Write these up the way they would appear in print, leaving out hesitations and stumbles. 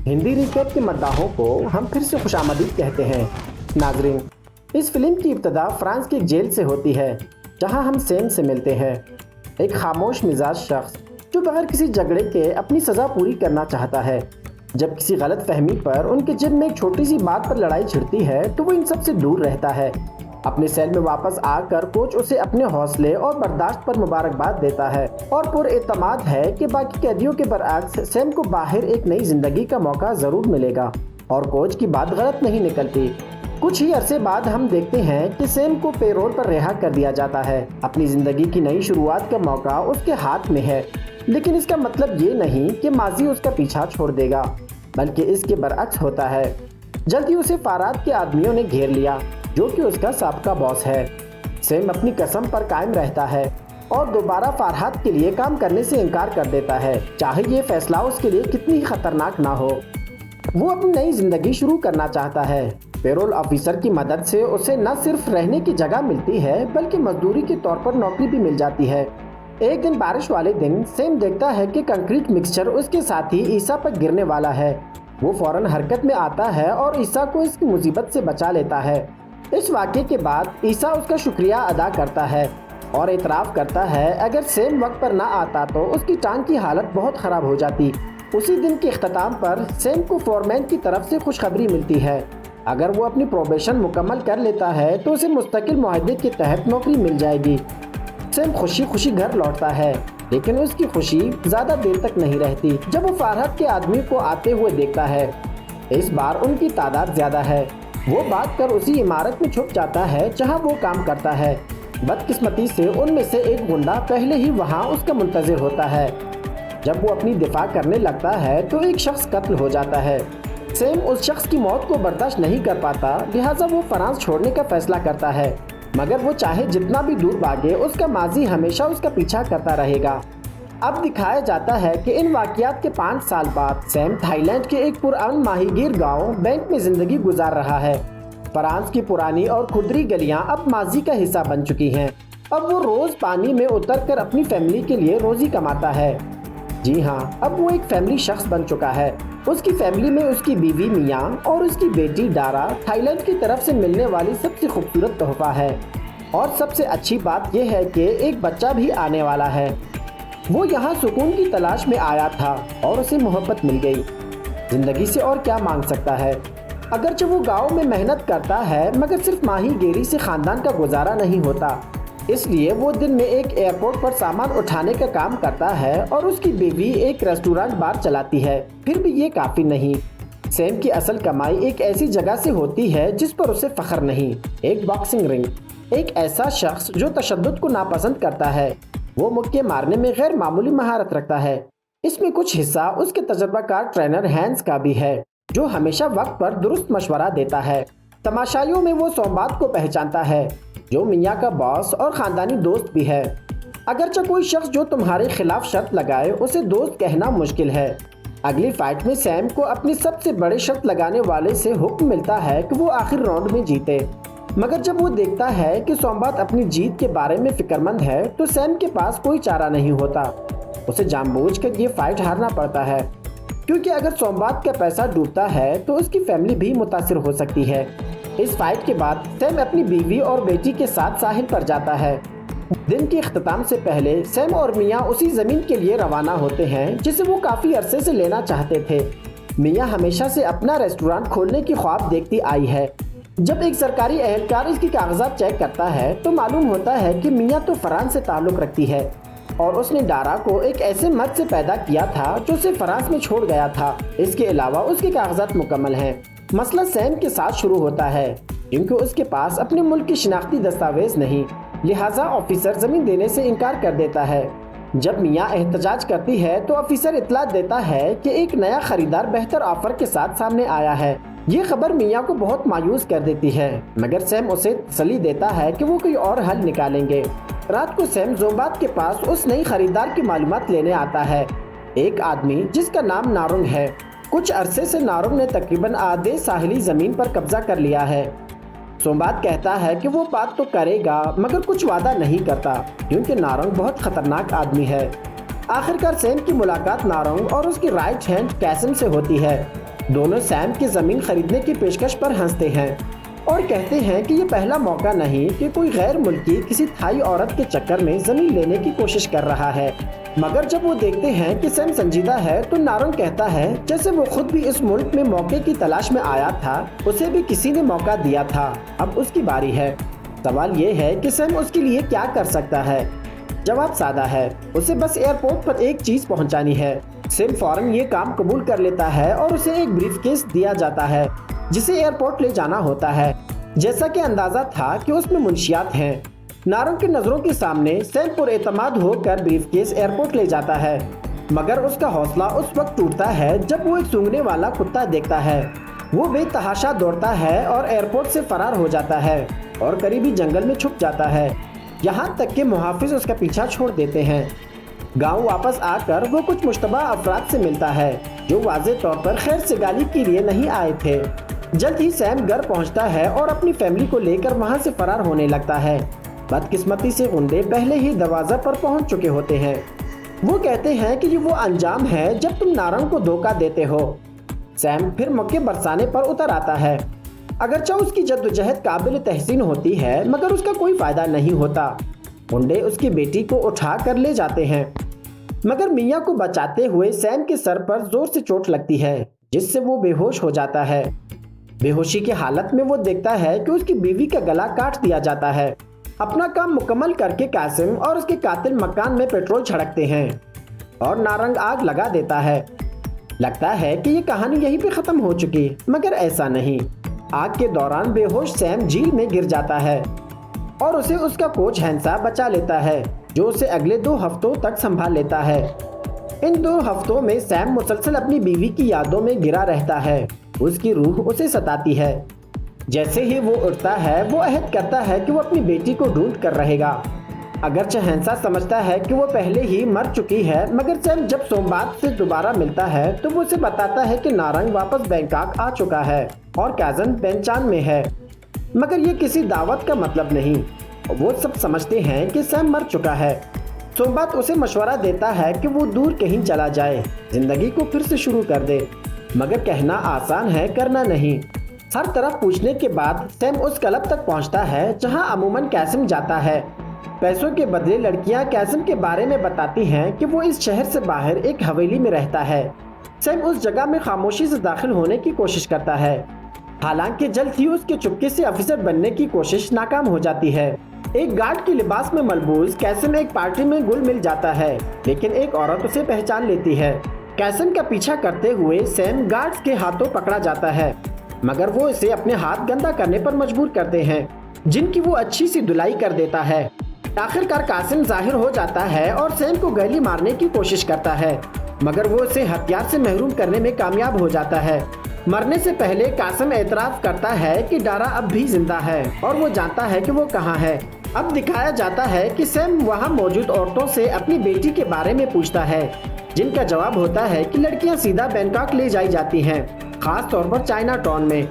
Hindi recap کے مداحوں کو ہم پھر سے خوش آمدید کہتے ہیں۔ ناظرین، اس فلم کی ابتدا فرانس کی ایک جیل سے ہوتی ہے جہاں ہم سیم سے ملتے ہیں، ایک خاموش مزاج شخص جو بغیر کسی جھگڑے کے اپنی سزا پوری کرنا چاہتا ہے۔ جب کسی غلط فہمی پر ان کے جرم میں ایک چھوٹی سی بات پر لڑائی چھڑتی ہے تو وہ ان سب سے دور رہتا ہے۔ اپنے سیل میں واپس آ کر کوچ اسے اپنے حوصلے اور برداشت پر مبارکباد دیتا ہے اور پر اعتماد ہے کہ باقی قیدیوں کے برعکس سیم کو باہر ایک نئی زندگی کا موقع ضرور ملے گا، اور کوچ کی بات غلط نہیں نکلتی۔ کچھ ہی عرصے بعد ہم دیکھتے ہیں کہ سیم کو پے رول پر رہا کر دیا جاتا ہے۔ اپنی زندگی کی نئی شروعات کا موقع اس کے ہاتھ میں ہے، لیکن اس کا مطلب یہ نہیں کہ ماضی اس کا پیچھا چھوڑ دے گا، بلکہ اس کے برعکس ہوتا ہے۔ جلد ہی اسے فارات کے آدمیوں نے گھیر لیا جو کہ اس کا سابقہ باس ہے۔ سیم اپنی قسم پر قائم رہتا ہے اور دوبارہ فارات کے لیے کام کرنے سے انکار کر دیتا ہے، چاہے یہ فیصلہ اس کے لیے کتنی ہی خطرناک نہ ہو۔ وہ اپنی نئی زندگی شروع کرنا چاہتا ہے۔ پیرول آفیسر کی مدد سے اسے نہ صرف رہنے کی جگہ ملتی ہے بلکہ مزدوری کے طور پر نوکری بھی مل جاتی ہے۔ ایک دن بارش والے دن سیم دیکھتا ہے کہ کنکریٹ مکسچر اس کے ساتھی عیسیٰ پر گرنے والا ہے۔ وہ فوراً حرکت میں آتا ہے اور عیسیٰ کو اس کی مصیبت سے بچا لیتا ہے۔ اس واقعے کے بعد عیسیٰ اس کا شکریہ ادا کرتا ہے اور اعتراف کرتا ہے اگر سیم وقت پر نہ آتا تو اس کی ٹانگ کی حالت بہت خراب ہو جاتی۔ اسی دن کے اختتام پر سیم کو فورمین کی طرف سے خوشخبری ملتی ہے۔ اگر وہ اپنی پروبیشن مکمل کر لیتا ہے تو اسے مستقل معاہدے کے تحت نوکری مل جائے گی۔ سیم خوشی خوشی گھر لوٹتا ہے، لیکن اس کی خوشی زیادہ دیر تک نہیں رہتی جب وہ فارات کے آدمی کو آتے ہوئے دیکھتا ہے۔ اس بار ان کی تعداد زیادہ ہے۔ وہ بات کر اسی عمارت میں چھپ جاتا ہے جہاں وہ کام کرتا ہے۔ بدقسمتی سے ان میں سے ایک گنڈا پہلے ہی وہاں اس کا منتظر ہوتا ہے۔ جب وہ اپنی دفاع کرنے لگتا ہے تو ایک شخص قتل ہو جاتا ہے۔ سیم اس شخص کی موت کو برداشت نہیں کر پاتا، لہٰذا وہ فرانس چھوڑنے کا فیصلہ کرتا ہے، مگر وہ چاہے جتنا بھی دور بھاگے اس کا ماضی ہمیشہ اس کا پیچھا کرتا رہے گا۔ اب دکھایا جاتا ہے کہ ان واقعات کے 5 سال بعد سیم تھائی لینڈ کے ایک پرامن ماہی گیر گاؤں بینک میں زندگی گزار رہا ہے۔ فرانس کی پرانی اور کھدری گلیاں اب ماضی کا حصہ بن چکی ہیں۔ اب وہ روز پانی میں اتر کر اپنی فیملی کے لیے روزی کماتا ہے۔ جی ہاں، اب وہ ایک فیملی شخص بن چکا ہے۔ اس کی فیملی میں اس کی بیوی میاں اور اس کی بیٹی ڈارا تھائی لینڈ کی طرف سے ملنے والی سب سے خوبصورت تحفہ ہے، اور سب سے اچھی بات یہ ہے کہ ایک بچہ بھی آنے والا ہے۔ وہ یہاں سکون کی تلاش میں آیا تھا اور اسے محبت مل گئی۔ زندگی سے اور کیا مانگ سکتا ہے؟ اگرچہ وہ گاؤں میں محنت کرتا ہے مگر صرف ماہی گیری سے خاندان کا گزارا نہیں ہوتا، اس لیے وہ دن میں ایک ایئرپورٹ پر سامان اٹھانے کا کام کرتا ہے اور اس کی بیوی ایک ریسٹورانٹ بار چلاتی ہے۔ پھر بھی یہ کافی نہیں۔ سیم کی اصل کمائی ایک ایسی جگہ سے ہوتی ہے جس پر اسے فخر نہیں، ایک باکسنگ رنگ۔ ایک ایسا شخص جو تشدد کو ناپسند کرتا ہے۔ وہ مکے مارنے میں غیر معمولی مہارت رکھتا ہے۔ اس میں کچھ حصہ اس کے تجربہ کار ٹرینر ہینس کا بھی ہے جو ہمیشہ وقت پر درست مشورہ دیتا ہے۔ تماشائیوں میں وہ سومبات کو پہچانتا ہے جو میاں کا باس اور خاندانی دوست بھی ہے۔ اگرچہ کوئی شخص جو تمہارے خلاف شرط لگائے اسے دوست کہنا مشکل ہے۔ اگلی فائٹ میں سیم کو اپنی سب سے بڑے شرط لگانے والے سے حکم ملتا ہے کہ وہ آخر راؤنڈ میں جیتے، مگر جب وہ دیکھتا ہے کہ سومبات اپنی جیت کے بارے میں فکر مند ہے تو سیم کے پاس کوئی چارہ نہیں ہوتا۔ اسے جان بوجھ کر یہ فائٹ ہارنا پڑتا ہے، کیونکہ اگر سومبات کا پیسہ ڈوبتا ہے تو اس کی فیملی بھی متاثر ہو سکتی ہے۔ اس فائٹ کے بعد سیم اپنی بیوی اور بیٹی کے ساتھ ساحل پر جاتا ہے۔ دن کے اختتام سے پہلے سیم اور میاں اسی زمین کے لیے روانہ ہوتے ہیں جسے وہ کافی عرصے سے لینا چاہتے تھے۔ میاں ہمیشہ سے اپنا ریسٹورانٹ کھولنے کی خواب دیکھتی آئی ہے۔ جب ایک سرکاری اہلکار اس کی کاغذات چیک کرتا ہے تو معلوم ہوتا ہے کہ میاں تو فرانس سے تعلق رکھتی ہے اور اس نے ڈارا کو ایک ایسے مرد سے پیدا کیا تھا جو اسے فرانس میں چھوڑ گیا تھا۔ اس کے علاوہ اس کے کاغذات مکمل ہیں۔ مسئلہ سیم کے ساتھ شروع ہوتا ہے کیونکہ اس کے پاس اپنے ملک کی شناختی دستاویز نہیں، لہٰذا آفیسر زمین دینے سے انکار کر دیتا ہے۔ جب میاں احتجاج کرتی ہے تو آفیسر اطلاع دیتا ہے کہ ایک نیا خریدار بہتر آفر کے ساتھ سامنے آیا ہے۔ یہ خبر میاں کو بہت مایوس کر دیتی ہے، مگر سیم اسے تسلی دیتا ہے کہ وہ کوئی اور حل نکالیں گے۔ رات کو سیم زومبات کے پاس اس نئی خریدار کی معلومات لینے آتا ہے، ایک آدمی جس کا نام نارنگ ہے۔ کچھ عرصے سے نارنگ نے تقریباً آدھے ساحلی زمین پر قبضہ کر لیا ہے۔ سومبات کہتا ہے کہ وہ بات تو کرے گا مگر کچھ وعدہ نہیں کرتا کیونکہ نارنگ بہت خطرناک آدمی ہے۔ آخرکار سیم کی ملاقات نارنگ اور اس کی رائٹ ہینڈ کیسم سے ہوتی ہے۔ دونوں سیم کی زمین خریدنے کی پیشکش پر ہنستے ہیں اور کہتے ہیں کہ یہ پہلا موقع نہیں کہ کوئی غیر ملکی کسی تھائی عورت کے چکر میں زمین لینے کی کوشش کر رہا ہے۔ مگر جب وہ دیکھتے ہیں کہ سیم سنجیدہ ہے تو نارنگ کہتا ہے جیسے وہ خود بھی اس ملک میں موقع کی تلاش میں آیا تھا، اسے بھی کسی نے موقع دیا تھا، اب اس کی باری ہے۔ سوال یہ ہے کہ سیم اس کے لیے کیا کر سکتا ہے؟ جواب سادہ ہے، اسے بس ایئرپورٹ پر ایک چیز پہنچانی ہے۔ سیم فوراً یہ کام قبول کر لیتا ہے اور اسے ایک بریف کیس دیا جاتا ہے جسے ایئرپورٹ لے جانا ہوتا ہے۔ جیسا کہ اندازہ تھا کہ اس میں منشیات ہیں، نارنگ کی نظروں کے سامنے سیم پر اعتماد ہو کر بریف کیس ایئرپورٹ لے جاتا ہے، مگر اس کا حوصلہ اس وقت ٹوٹتا ہے جب وہ ایک سونگھنے والا کتا دیکھتا ہے۔ وہ بے تحاشا دوڑتا ہے اور ایئرپورٹ سے فرار ہو جاتا ہے اور قریبی جنگل میں چھپ جاتا ہے، یہاں تک کہ محافظ اس کا پیچھا چھوڑ دیتے ہیں۔ گاؤں واپس آ کر وہ کچھ مشتبہ افراد سے ملتا ہے جو واضح طور پر خیر سگالی کے لیے نہیں آئے تھے۔ جلد ہی سیم گھر پہنچتا ہے اور اپنی فیملی کو لے کر وہاں سے فرار ہونے لگتا ہے۔ بدقسمتی سے غنڈے پہلے ہی دروازہ پر پہنچ چکے ہوتے ہیں۔ وہ کہتے ہیں کہ یہ وہ انجام ہے جب تم نارنگ کو دھوکہ دیتے ہو۔ سیم پھر موقع برسانے پر اتر آتا ہے۔ اگرچہ اس کی جدوجہد قابل تحسین ہوتی ہے مگر اس کا کوئی فائدہ نہیں ہوتا۔ غنڈے اس کی بیٹی کو اٹھا کر لے جاتے ہیں، مگر میاں کو بچاتے ہوئے سیم کے سر پر زور سے چوٹ لگتی ہے جس سے وہ بے ہوش ہو جاتا ہے۔ بے ہوشی کی حالت میں وہ دیکھتا ہے کہ اس کی بیوی کا گلا کاٹ دیا جاتا ہے۔ اپنا کام مکمل کر کے قاسم اور اس کے قاتل مکان میں پیٹرول چھڑکتے ہیں اور نارنگ آگ لگا دیتا ہے۔ لگتا ہے کہ یہ کہانی یہیں پہ ختم ہو چکی، مگر ایسا نہیں۔ آگ کے دوران بے ہوش سیم جھیل میں گر جاتا ہے اور اسے اس کا کوچ ہینسا بچا لیتا ہے جو اسے اگلے 2 ہفتوں تک سنبھال لیتا ہے۔ ان 2 ہفتوں میں سیم مسلسل اپنی بیوی کی یادوں میں گرا رہتا ہے، اس کی روح اسے ستاتی ہے۔ جیسے ہی وہ اٹھتا ہے وہ عہد کرتا ہے کہ وہ اپنی بیٹی کو ڈھونڈ کر رہے گا۔ اگرچہ ہینسا سمجھتا ہے کہ وہ پہلے ہی مر چکی ہے، مگر سیم جب سومبات سے دوبارہ ملتا ہے تو وہ اسے بتاتا ہے کہ نارنگ واپس بینکاک آ چکا ہے اور کازن پہچان میں ہے، مگر یہ کسی دعوت کا مطلب نہیں۔ وہ سب سمجھتے ہیں کہ سیم مر چکا ہے۔ سومبات اسے مشورہ دیتا ہے کہ وہ دور کہیں چلا جائے، زندگی کو پھر سے شروع کر دے، مگر کہنا آسان ہے، کرنا نہیں۔ ہر طرف پوچھنے کے بعد سیم اس کلب تک پہنچتا ہے جہاں عموماً قاسم جاتا ہے۔ پیسوں کے بدلے لڑکیاں قاسم کے بارے میں بتاتی ہیں کہ وہ اس شہر سے باہر ایک حویلی میں رہتا ہے۔ سیم اس جگہ میں خاموشی سے داخل ہونے کی کوشش کرتا ہے، حالانکہ جلد ہی اس کے چپکے سے افسر بننے کی کوشش ناکام ہو جاتی ہے۔ ایک گارڈ کے لباس میں ملبوس قاسم ایک پارٹی میں گل مل جاتا ہے، لیکن ایک عورت اسے پہچان لیتی ہے۔ قاسم کا پیچھا کرتے ہوئے سیم گارڈز کے ہاتھوں پکڑا جاتا ہے، مگر وہ اسے اپنے ہاتھ گندا کرنے پر مجبور کرتے ہیں، جن کی وہ اچھی سی دھلائی کر دیتا ہے۔ آخرکار قاسم ظاہر ہو جاتا ہے اور سیم کو گولی مارنے کی کوشش کرتا ہے، مگر وہ اسے ہتھیار سے محروم کرنے میں کامیاب ہو جاتا ہے۔ مرنے سے پہلے قاسم اعتراف کرتا ہے کہ ڈارا اب بھی زندہ ہے اور وہ جانتا ہے کہ وہ کہاں ہے۔ اب دکھایا جاتا ہے کہ سیم وہاں موجود عورتوں سے اپنی بیٹی کے بارے میں پوچھتا ہے، جن کا جواب ہوتا ہے کہ لڑکیاں سیدھا بینکاک لے جائی جاتی ہیں، خاص طور پر چائنا ٹاؤن میں۔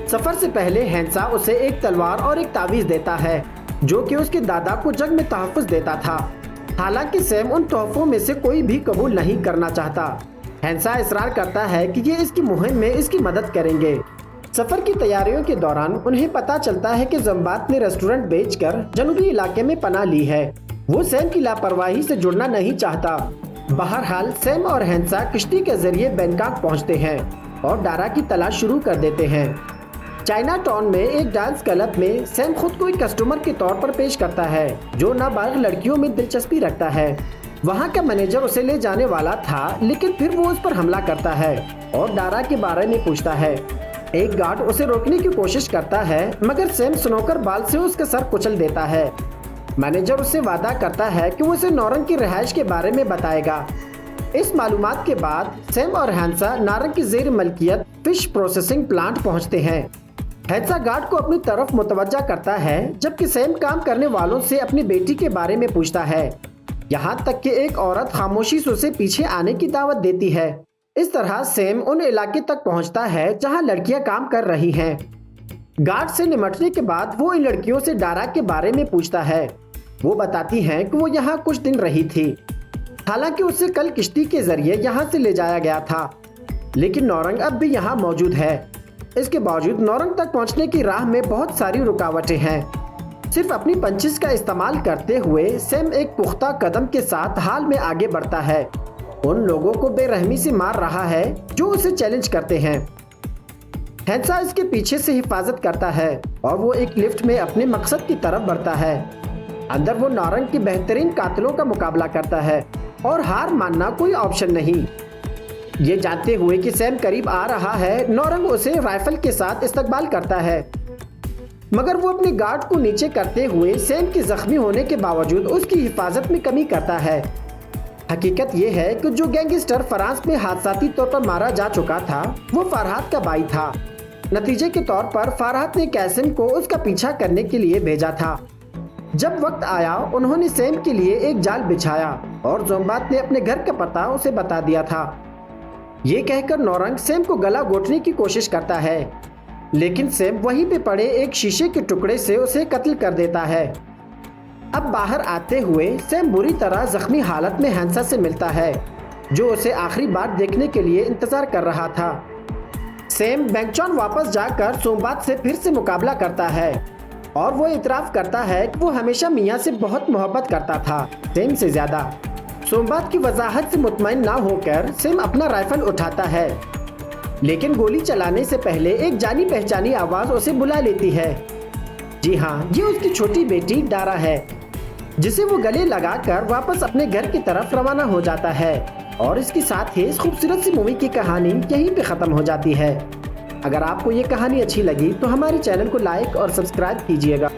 سفر سے پہلے ہینسا اسے ایک تلوار اور ایک تعویذ دیتا ہے جو کہ اس کے دادا کو جنگ میں تحفظ دیتا تھا، حالانکہ سیم ان تحفوں میں سے کوئی بھی قبول نہیں کرنا چاہتا۔ ہینسا اصرار کرتا ہے کہ یہ اس کی مہم میں اس کی مدد کریں گے۔ سفر کی تیاریوں کے دوران انہیں پتہ چلتا ہے کہ زمبات نے ریسٹورنٹ بیچ کر جنوبی علاقے میں پناہ لی ہے۔ وہ سیم کی لاپرواہی سے جڑنا نہیں چاہتا۔ بہرحال سیم اور ہینسا کشتی کے ذریعے بینکاک پہنچتے ہیں اور ڈارا کی تلاش شروع کر دیتے ہیں۔ چائنا ٹاؤن میں ایک ڈانس کلب میں سیم خود کو ایک کسٹمر کے طور پر پیش کرتا ہے جو نابالغ لڑکیوں میں دلچسپی رکھتا ہے۔ وہاں کا مینیجر اسے لے جانے والا تھا، لیکن پھر وہ اس پر حملہ کرتا ہے اور ڈارا کے بارے میں پوچھتا ہے۔ ایک گارڈ اسے روکنے کی کوشش کرتا ہے، مگر سیم سنوکر بال سے اس کا سر کچل دیتا ہے۔ مینیجر اسے وعدہ کرتا ہے کہ وہ اسے نارنگ کی رہائش کے بارے میں بتائے گا۔ اس معلومات کے بعد سیم اور ہینسا نارنگ کی زیر ملکیت فش پروسیسنگ پلانٹ پہنچتے ہیں۔ ہینسا گارڈ کو اپنی طرف متوجہ کرتا ہے، جبکہ سیم کام کرنے والوں سے اپنی بیٹی کے بارے میں پوچھتا ہے، یہاں تک کہ ایک عورت خاموشی سے اسے پیچھے آنے کی دعوت دیتی ہے۔ اس طرح سیم ان علاقے تک پہنچتا ہے جہاں لڑکیاں کام کر رہی ہیں۔ گارڈ سے نمٹنے کے بعد وہ ان لڑکیوں سے ڈارا کے بارے میں پوچھتا ہے۔ وہ بتاتی ہیں کہ وہ یہاں کچھ دن رہی تھی، حالانکہ اسے کل کشتی کے ذریعے یہاں سے لے جایا گیا تھا۔ لیکن نورنگ اب بھی یہاں موجود ہے۔ اس کے باوجود نورنگ تک پہنچنے کی راہ میں بہت ساری رکاوٹیں ہیں۔ صرف اپنی پنچز کا استعمال کرتے ہوئے سیم ایک پختہ قدم کے ساتھ حال میں آگے بڑھتا ہے، ان لوگوں کو بے رحمی سے مار رہا ہے جو اسے چیلنج کرتے ہیں۔ ہینسا اس کے پیچھے سے حفاظت کرتا ہے اور وہ ایک لفٹ میں اپنے مقصد کی طرف بڑھتا ہے۔ اندر وہ نورنگ کے بہترین قاتلوں کا مقابلہ کرتا ہے اور ہار ماننا کوئی آپشن نہیں۔ یہ جانتے ہوئے کہ سیم قریب آ رہا ہے، نورنگ اسے رائفل کے ساتھ استقبال کرتا ہے، مگر وہ اپنے گارڈ کو نیچے کرتے ہوئے سیم کے زخمی ہونے کے باوجود اس کی حفاظت میں کمی کرتا ہے۔ حقیقت یہ ہے کہ جو گینگسٹر فرانس میں حادثاتی طور پر مارا جا چکا تھا وہ فرحات کا بھائی تھا۔ نتیجے کے طور پر فرحات نے کیسم کو اس کا پیچھا کرنے کے لیے بھیجا تھا۔ جب وقت آیا انہوں نے سیم کے لیے ایک جال بچھایا اور زومبات نے اپنے گھر کا پتہ اسے بتا دیا تھا۔ یہ کہہ کر نورنگ سیم کو گلا گھونٹنے کی کوشش کرتا ہے، لیکن سیم وہیں پہ پڑے ایک شیشے کے ٹکڑے سے اسے قتل کر دیتا ہے۔ اب باہر آتے ہوئے سیم بری طرح زخمی حالت میں ہینسا سے ملتا ہے، جو اسے آخری بار دیکھنے کے لیے انتظار کر رہا تھا۔ سیم بینگچان واپس جا کر سومبات سے پھر سے مقابلہ کرتا ہے اور وہ اعتراف کرتا ہے کہ وہ ہمیشہ میاں سے بہت محبت کرتا تھا، سیم سے زیادہ۔ سومبات کی وضاحت سے مطمئن نہ ہو کر سیم اپنا رائفل اٹھاتا ہے، لیکن گولی چلانے سے پہلے ایک جانی پہچانی آواز اسے بلا لیتی ہے۔ جی ہاں، یہ اس کی چھوٹی بیٹی ڈارا ہے، جسے وہ گلے لگا کر واپس اپنے گھر کی طرف روانہ ہو جاتا ہے، اور اس کے ساتھ ہی اس خوبصورت سی مووی کی کہانی یہیں پہ ختم ہو جاتی ہے۔ اگر آپ کو یہ کہانی اچھی لگی تو ہمارے چینل کو لائک اور سبسکرائب کیجیے گا۔